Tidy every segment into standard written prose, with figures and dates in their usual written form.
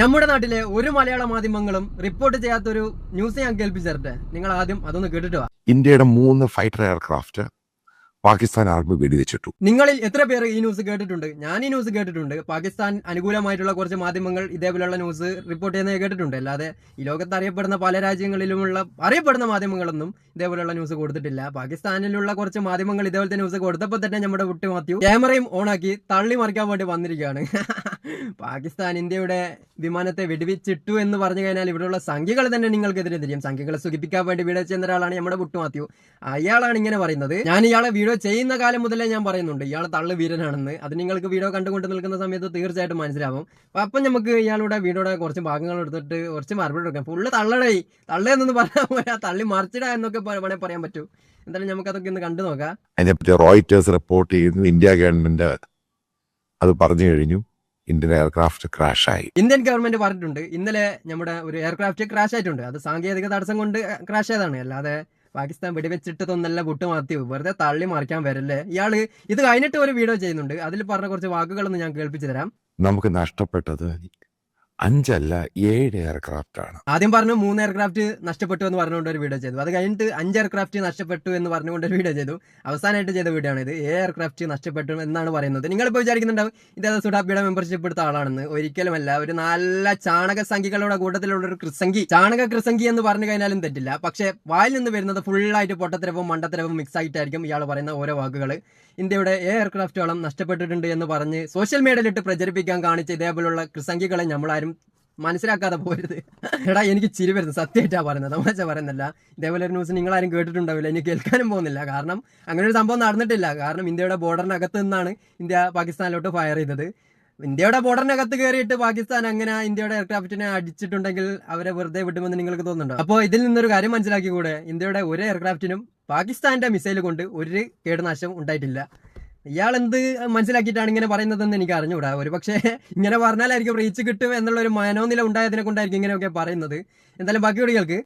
നമ്മുടെ നാട്ടിലെ ഒരു മലയാള മാധ്യമങ്ങളും റിപ്പോർട്ട് ചെയ്യാത്തൊരു ന്യൂസ് ഞാൻ കേൾപ്പിച്ചേരട്ടെ. നിങ്ങൾ ആദ്യം അതൊന്ന് കേട്ടിട്ട് വാ. ഇന്ത്യയുടെ 3 ഫൈറ്റർ എയർക്രാഫ്റ്റ് പാകിസ്ഥാൻ ആർമി വെടിവെച്ചിട്ടു. നിങ്ങളിൽ എത്ര പേർ ഈ ന്യൂസ് കേട്ടിട്ടുണ്ട്? ഞാൻ ഈ ന്യൂസ് കേട്ടിട്ടുണ്ട്. പാകിസ്ഥാൻ അനുകൂലമായിട്ടുള്ള കുറച്ച് മാധ്യമങ്ങൾ ഇതേപോലെയുള്ള ന്യൂസ് റിപ്പോർട്ട് ചെയ്യുന്നത് കേട്ടിട്ടുണ്ട്. അല്ലാതെ ഈ ലോകത്ത് അറിയപ്പെടുന്ന പല രാജ്യങ്ങളിലുമുള്ള അറിയപ്പെടുന്ന മാധ്യമങ്ങളൊന്നും ഇതേപോലെയുള്ള ന്യൂസ് കൊടുത്തിട്ടില്ല. പാകിസ്ഥാനിലുള്ള കുറച്ച് മാധ്യമങ്ങൾ ഇതേപോലത്തെ ന്യൂസ് കൊടുത്തപ്പോൾ തന്നെ നമ്മുടെ കുട്ടി മാത്യു ക്യാമറയും ഓണാക്കി തള്ളി മറിക്കാൻ വേണ്ടി വന്നിരിക്കുകയാണ്. പാകിസ്ഥാൻ ഇന്ത്യയുടെ വിമാനത്തെ വെടിവെച്ചിട്ടു എന്ന് പറഞ്ഞു കഴിഞ്ഞാൽ ഇവിടെയുള്ള സംഖ്യകൾ തന്നെ നിങ്ങൾക്കെതിരെ തിരിയും. സംഖ്യകളെ സുഖിപ്പിക്കാൻ വേണ്ടി വീഡിയോ ചെയ്യുന്ന ഒരാളാണ് നമ്മുടെ കുട്ടി മാത്യു. അയാളാണ് ഇങ്ങനെ പറയുന്നത്. ഞാൻ ഇയാളെ വീഡിയോ ചെയ്യുന്ന കാലം മുതലേ ഞാൻ പറയുന്നുണ്ട് ഇയാൾ തള്ളു വീരനാണെന്ന്. അത് നിങ്ങൾക്ക് വീഡിയോ കണ്ടുകൊണ്ട് നിൽക്കുന്ന സമയത്ത് തീർച്ചയായിട്ടും മനസ്സിലാവും. അപ്പം നമുക്ക് ഇയാളുടെ വീഡിയോയുടെ കുറച്ച് ഭാഗങ്ങൾ എടുത്തിട്ട് കുറച്ച് മറുപടി കൊടുക്കാം. ഫുള്ള് തള്ളയെന്നൊന്ന് പറഞ്ഞാൽ പോയാ തള്ളി മറിച്ചിടാ എന്നൊക്കെ വേണേൽ പറയാൻ പറ്റൂ. എന്തായാലും നമുക്ക് അതൊക്കെ ഒന്ന് കണ്ടു നോക്കാം. അതിനെപ്പറ്റി റോയിറ്റേഴ്സ് റിപ്പോർട്ട് ചെയ്യുന്നു. ഇന്ത്യ ഗവൺമെന്റ് അത് പറഞ്ഞു കഴിഞ്ഞു. ഇന്ത്യൻ എയർക്രാഫ്റ്റ് ക്രാഷായി. ഇന്ത്യൻ ഗവൺമെന്റ് പറഞ്ഞിട്ടുണ്ട് ഇന്നലെ നമ്മുടെ ഒരു എയർക്രാഫ്റ്റ് ക്രാഷ് ആയിട്ടുണ്ട്. അത് സാങ്കേതിക തടസ്സം കൊണ്ട് ക്രാഷ് ആയതാണ്. അല്ലാതെ പാകിസ്ഥാൻ വെടിവെച്ചിട്ടതൊന്നല്ല കുട്ടി മാത്യു. വെറുതെ തള്ളി മറിക്കാൻ വരല്ലേ. ഇയാള് ഇത് കഴിഞ്ഞിട്ട് ഒരു വീഡിയോ ചെയ്യുന്നുണ്ട്. അതിൽ പറഞ്ഞ കുറച്ച് വാക്കുകളൊന്ന് ഞാൻ കേൾപ്പിച്ചു തരാം. നമുക്ക് നഷ്ടപ്പെട്ടത് 5 അല്ല 7 എയർക്രാഫ്റ്റ് ആണ്. ആദ്യം പറഞ്ഞു 3 എയർക്രാഫ്റ്റ് നഷ്ടപ്പെട്ടു എന്ന് പറഞ്ഞുകൊണ്ട് ഒരു വീഡിയോ ചെയ്തു. അത് കഴിഞ്ഞിട്ട് 5 എയർക്രാഫ്റ്റ് നഷ്ടപ്പെട്ടു എന്ന് പറഞ്ഞുകൊണ്ട് ഒരു വീഡിയോ ചെയ്തു. അവസാനമായിട്ട് ചെയ്ത വീഡിയോ ആണ് ഇത്. 7 എയർക്രാഫ്റ്റ് നഷ്ടപ്പെട്ടു എന്നാണ് പറയുന്നത്. നിങ്ങളിപ്പോൾ വിചാരിക്കുന്നുണ്ടാവും ഇതേത് സുഡാപ്പിയുടെ മെമ്പർഷിപ്പ് എടുത്ത ആളാണെന്ന്. ഒരിക്കലുമല്ല. ഒരു നല്ല ചാണക സംഖ്യകളുടെ കൂട്ടത്തിലുള്ള ഒരു കൃസംഗി, ചാണക കൃസംഗി എന്ന് പറഞ്ഞു കഴിഞ്ഞാലും തെറ്റില്ല. പക്ഷെ വായിൽ നിന്ന് വരുന്നത് ഫുള്ളായിട്ട് പൊട്ടത്തരവും മണ്ടത്തരവും മിക്സ് ആയിട്ടായിരിക്കും ഇയാൾ പറയുന്ന ഓരോ വാക്കുകൾ. ഇന്ത്യയുടെ എയർക്രാഫ്റ്റോളം നഷ്ടപ്പെട്ടിട്ടുണ്ട് എന്ന് പറഞ്ഞ് സോഷ്യൽ മീഡിയയിലിട്ട് പ്രചരിപ്പിക്കാൻ കാണിച്ച ഇതേപോലുള്ള കൃസംഗികളെ നമ്മളാരും മനസ്സിലാക്കാതെ പോരുത്. എടാ എനിക്ക് ചിരി വരുന്നു. സത്യമായിട്ടാ പറയുന്നത്, തമാശ പറയുന്നില്ല. ഇതേപോലെ ഒരു ന്യൂസ് നിങ്ങളാരും കേട്ടിട്ടുണ്ടാവില്ല, ഇനി കേൾക്കാനും പോകുന്നില്ല. കാരണം അങ്ങനെ ഒരു സംഭവം നടന്നിട്ടില്ല. കാരണം ഇന്ത്യയുടെ ബോർഡറിനകത്ത് നിന്നാണ് ഇന്ത്യ പാകിസ്ഥാനിലോട്ട് ഫയർ ചെയ്തത്. ഇന്ത്യയുടെ ബോർഡറിനകത്ത് കയറിയിട്ട് പാകിസ്ഥാൻ അങ്ങനെ ഇന്ത്യയുടെ എയർക്രാഫ്റ്റിനെ അടിച്ചിട്ടുണ്ടെങ്കിൽ അവരെ വെറുതെ വിടുമെന്ന് നിങ്ങൾക്ക് തോന്നുന്നുണ്ടോ? അപ്പോൾ ഇതിൽ നിന്നൊരു കാര്യം മനസ്സിലാക്കിക്കൂടെ? ഇന്ത്യയുടെ ഒരു എയർക്രാഫ്റ്റിനും പാകിസ്ഥാന്റെ മിസൈൽ കൊണ്ട് ഒരു കേടുനാശം ഉണ്ടായിട്ടില്ല. ഇയാൾ എന്ത് മനസ്സിലാക്കിയിട്ടാണ് ഇങ്ങനെ പറയുന്നതെന്ന് എനിക്ക് അറിഞ്ഞുകൂടാ. ഒരു പക്ഷേ ഇങ്ങനെ പറഞ്ഞാലായിരിക്കും റീച്ച് കിട്ടും എന്നുള്ള ഒരു മനോനില ഉണ്ടായതിനെ കൊണ്ടായിരിക്കും ഇങ്ങനെയൊക്കെ പറയുന്നത്. എന്തായാലും ബാക്കി കുട്ടികൾക്ക്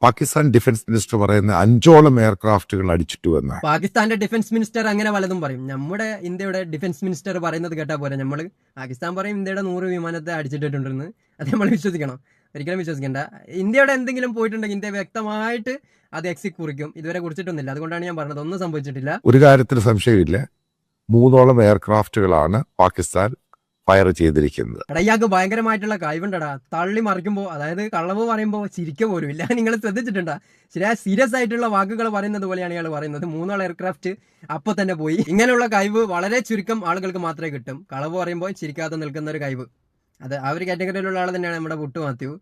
പാകിസ്ഥാൻ ഡിഫൻസ് മിനിസ്റ്റർ പറയുന്ന 5ഓളം എയർക്രാഫ്റ്റുകൾ അടിച്ചിട്ടു എന്നാണ്. പാകിസ്ഥാന്റെ ഡിഫൻസ് മിനിസ്റ്റർ അങ്ങനെ പലതും പറയും. നമ്മുടെ ഇന്ത്യയുടെ ഡിഫൻസ് മിനിസ്റ്റർ പറയുന്നത് കേട്ടാ പോരെ. നമ്മൾ പാകിസ്ഥാൻ പറയും ഇന്ത്യയുടെ 100 വിമാനത്തെ അടിച്ചിട്ടുണ്ടെന്ന്. അത് നമ്മൾ വിശ്വസിക്കണം? ഒരിക്കലും വിശ്വസിക്കേണ്ട. ഇന്ത്യയുടെ എന്തെങ്കിലും പോയിട്ടുണ്ടെങ്കിൽ ഇന്ത്യ വ്യക്തമായിട്ട് അത് എക്സിറ്റ് കുറിക്കും. ഇതുവരെ കുറിച്ചിട്ടൊന്നുമില്ല. അതുകൊണ്ടാണ് ഞാൻ പറഞ്ഞത് ഒന്നും സംഭവിച്ചിട്ടില്ല. ഒരു കാര്യത്തിൽ സംശയമില്ല, 3ഓളം എയർക്രാഫ്റ്റുകളാണ് പാകിസ്ഥാൻ ഫയർ ചെയ്തിരിക്കുന്നത്. ഇയാൾക്ക് ഭയങ്കരമായിട്ടുള്ള കഴിവുണ്ടടാ. തള്ളി മറിക്കുമ്പോൾ, അതായത് കള്ളവ് പറയുമ്പോൾ ചിരിക്ക പോലും ഇല്ല. നിങ്ങൾ ശ്രദ്ധിച്ചിട്ടുണ്ടാ? ശരിയാ സീരിയസ് ആയിട്ടുള്ള വാക്കുകൾ പറയുന്നത് പോലെയാണ് ഇയാൾ പറയുന്നത്. 3 എയർക്രാഫ്റ്റ് അപ്പൊ തന്നെ പോയി. ഇങ്ങനെയുള്ള കഴിവ് വളരെ ചുരുക്കം ആളുകൾക്ക് മാത്രമേ കിട്ടും. കളവ് പറയുമ്പോൾ ചിരിക്കാതെ നിൽക്കുന്ന ഒരു കഴിവ്. അത് ആ ഒരു കാറ്റഗറിയിലുള്ള ആൾ തന്നെയാണ് നമ്മുടെ കുട്ടി മാത്യു.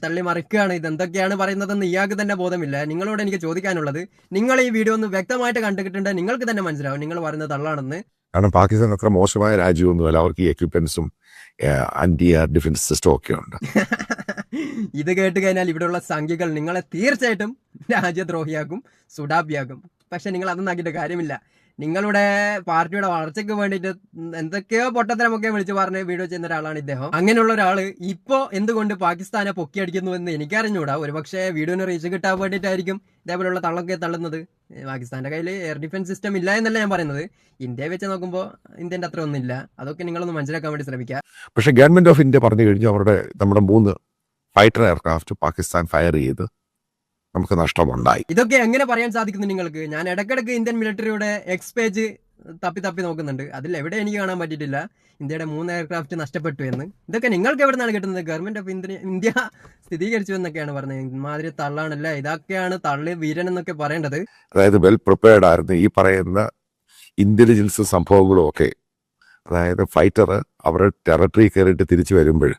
തള്ളി മറിക്കുകയാണ്. ഇതെന്തൊക്കെയാണ് പറയുന്നതെന്ന് ഇയാൾക്ക് തന്നെ ബോധമില്ല. നിങ്ങളോട് എനിക്ക് ചോദിക്കാനുള്ളത്, നിങ്ങൾ ഈ വീഡിയോ ഒന്ന് വ്യക്തമായിട്ട് കണ്ടിട്ടുണ്ട് നിങ്ങൾക്ക് തന്നെ മനസ്സിലാവും നിങ്ങൾ പറയുന്നത് തള്ളാണെന്ന്. കാരണം പാകിസ്ഥാൻ അത്ര മോശമായ രാജ്യമൊന്നുമല്ല. അവർക്ക് ഈ എക്യുപ്മെന്റ്സും ആന്റി എയർ ഡിഫൻസ് സിസ്റ്റം ഒക്കെ ഉണ്ട്. ഇത് കേട്ട് കഴിഞ്ഞാൽ ഇവിടെയുള്ള സംഖ്യകൾ നിങ്ങളെ തീർച്ചയായിട്ടും രാജ്യദ്രോഹിയാക്കും, സുഡാപ്പിയാക്കും. പക്ഷെ നിങ്ങൾ അതൊന്നും ആക്കിയിട്ട് കാര്യമില്ല. നിങ്ങളുടെ പാർട്ടിയുടെ വളർച്ചയ്ക്ക് വേണ്ടിയിട്ട് എന്തൊക്കെയോ പൊട്ടത്തരമൊക്കെ വിളിച്ചു പറഞ്ഞ് വീഡിയോ ചെയ്യുന്ന ഒരാളാണ് ഇദ്ദേഹം. അങ്ങനെയുള്ള ഒരാള് ഇപ്പോ എന്തുകൊണ്ട് പാകിസ്ഥാനെ പൊക്കിയടിക്കുന്നു എന്ന് എനിക്കറിഞ്ഞൂടാ. ഒരുപക്ഷെ വീഡിയോന് റീച്ച് കിട്ടാൻ വേണ്ടിയിട്ടായിരിക്കും ഇതേപോലെയുള്ള തള്ളൊക്കെ തള്ളുന്നത്. പാകിസ്ഥാന്റെ കയ്യിൽ എയർ ഡിഫൻസ് സിസ്റ്റം ഇല്ല എന്നല്ല ഞാൻ പറയുന്നത്. ഇന്ത്യയെ വെച്ച് നോക്കുമ്പോൾ ഇന്ത്യന്റെ അത്ര ഒന്നുമില്ല. അതൊക്കെ നിങ്ങളൊന്ന് മനസ്സിലാക്കാൻ വേണ്ടി ശ്രമിക്കുക. പക്ഷേ ഗവൺമെന്റ് ഓഫ് ഇന്ത്യ പറഞ്ഞു കഴിഞ്ഞു നമ്മുടെ 3 ഫൈറ്റർ എയർക്രാഫ്റ്റ് പാകിസ്ഥാൻ ഫയർ ചെയ്ത് നമുക്ക് നഷ്ടമുണ്ടായി. ഇതൊക്കെ എങ്ങനെ പറയാൻ സാധിക്കുന്നു നിങ്ങൾക്ക്? ഞാൻ ഇടയ്ക്കിടയ്ക്ക് ഇന്ത്യൻ മിലിറ്ററിയുടെ എക്സ് പേജ് തപ്പി നോക്കുന്നുണ്ട്. അതിൽ എവിടെ എനിക്ക് കാണാൻ പറ്റിയിട്ടില്ല ഇന്ത്യയുടെ 3 എയർക്രാഫ്റ്റ് നഷ്ടപ്പെട്ടു എന്ന്. ഇതൊക്കെ നിങ്ങൾക്ക് എവിടെ നിന്നാണ് കിട്ടുന്നത്? ഗവൺമെന്റ് ഓഫ് ഇന്ത്യ സ്ഥിരീകരിച്ചു എന്നൊക്കെയാണ് പറഞ്ഞത്. ഇമാതിരി തള്ളാണല്ലേ, ഇതൊക്കെയാണ് തള്ളി വീരൻ എന്നൊക്കെ പറയേണ്ടത്. അതായത് വെൽ പ്രിപ്പയർഡ് ആയിരുന്നു ഈ പറയുന്ന ഇന്റലിജൻസ് സംഭവങ്ങളും ഒക്കെ. അതായത് ഫൈറ്റർ അവരുടെ ടെറിട്ടറി കയറിയിട്ട് തിരിച്ചു വരുമ്പോൾ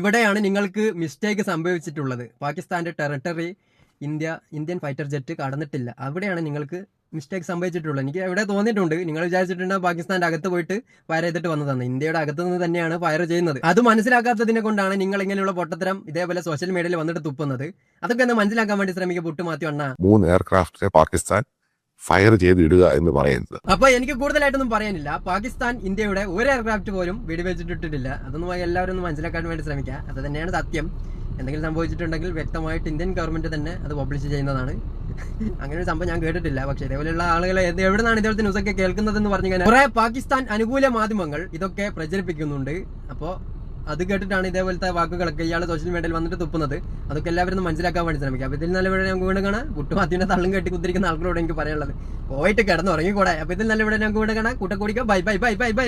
ഇവിടെയാണ് നിങ്ങൾക്ക് മിസ്റ്റേക്ക് സംഭവിച്ചിട്ടുള്ളത്. പാകിസ്ഥാന്റെ ടെറിട്ടറി ഇന്ത്യൻ ഫൈറ്റർ ജെറ്റ് കടന്നിട്ടില്ല. അവിടെയാണ് നിങ്ങൾക്ക് മിസ്റ്റേക്ക് സംഭവിച്ചിട്ടുള്ളത്. എനിക്ക് എവിടെ തോന്നിയിട്ടുണ്ട് നിങ്ങൾ വിചാരിച്ചിട്ടുണ്ട് പാകിസ്ഥാന്റെ അകത്ത് പോയിട്ട് ഫയർ ചെയ്തിട്ട് വന്നതാണ്. ഇന്ത്യയുടെ അകത്ത് നിന്ന് തന്നെയാണ് ഫയർ ചെയ്യുന്നത്. അത് മനസ്സിലാക്കാത്തതിനെ കൊണ്ടാണ് നിങ്ങൾ ഇങ്ങനെയുള്ള പൊട്ടത്തരം ഇതേപോലെ സോഷ്യൽ മീഡിയയിൽ വന്നിട്ട് തുപ്പുന്നത്. അതൊക്കെ ഒന്ന് മനസ്സിലാക്കാൻ വേണ്ടി ശ്രമിക്കുക പുട്ട് മാറ്റി വണ്ണ. 3 എയർക്രാഫ്റ്റ് പാകിസ്ഥാൻ ഫയർ ചെയ്ത് ഇടുക എന്ന് പറയുന്നത്. അപ്പൊ എനിക്ക് കൂടുതലായിട്ടൊന്നും പറയാനില്ല. പാകിസ്ഥാൻ ഇന്ത്യയുടെ ഒരു എയർക്രാഫ്റ്റ് പോലും വെടിവെച്ചിട്ടിട്ടില്ല. അതൊന്നും എല്ലാവരും ഒന്ന് മനസ്സിലാക്കാൻ വേണ്ടി ശ്രമിക്കുക. അത് തന്നെയാണ് സത്യം. എന്തെങ്കിലും സംഭവിച്ചിട്ടുണ്ടെങ്കിൽ വ്യക്തമായിട്ട് ഇന്ത്യൻ ഗവൺമെന്റ് തന്നെ അത് പബ്ലിഷ് ചെയ്യുന്നതാണ്. അങ്ങനെ ഒരു സംഭവം ഞാൻ കേട്ടിട്ടില്ല. പക്ഷേ ഇതേപോലെയുള്ള ആളുകൾ എവിടെ നിന്നാണ് ഇതേപോലത്തെ ന്യൂസൊക്കെ കേൾക്കുന്നതെന്ന് പറഞ്ഞു കഴിഞ്ഞാൽ കുറെ പാകിസ്ഥാൻ അനുകൂല മാധ്യമങ്ങൾ ഇതൊക്കെ പ്രചരിപ്പിക്കുന്നുണ്ട്. അപ്പോൾ അത് കേട്ടിട്ടാണ് ഇതേപോലത്തെ വാക്കുകളൊക്കെ ഇയാൾ സോഷ്യൽ മീഡിയയിൽ വന്നിട്ട് തുപ്പുന്നത്. അതൊക്കെ എല്ലാവരും ഒന്ന് മനസ്സിലാക്കാൻ വേണ്ടി ശ്രമിക്കുക. അപ്പൊ ഇതിൽ നല്ല വീഡിയോ നമുക്ക് വീണ്ടും കാണാം. കുട്ടുമാത്തിന്റെ തള്ളും കെട്ടി കുത്തിരിക്കുന്ന ആൾക്കാരോട് എനിക്ക് പറയാനുള്ളത്, പോയിട്ട് കിടന്നുറങ്ങിക്കൂടെ. അപ്പൊ ഇതിൽ നല്ല വീഡിയോ നമുക്ക് വീണ്ടും കാണാം. കൂട്ടക്കൂടിക്കോ. Bye bye bye bye by.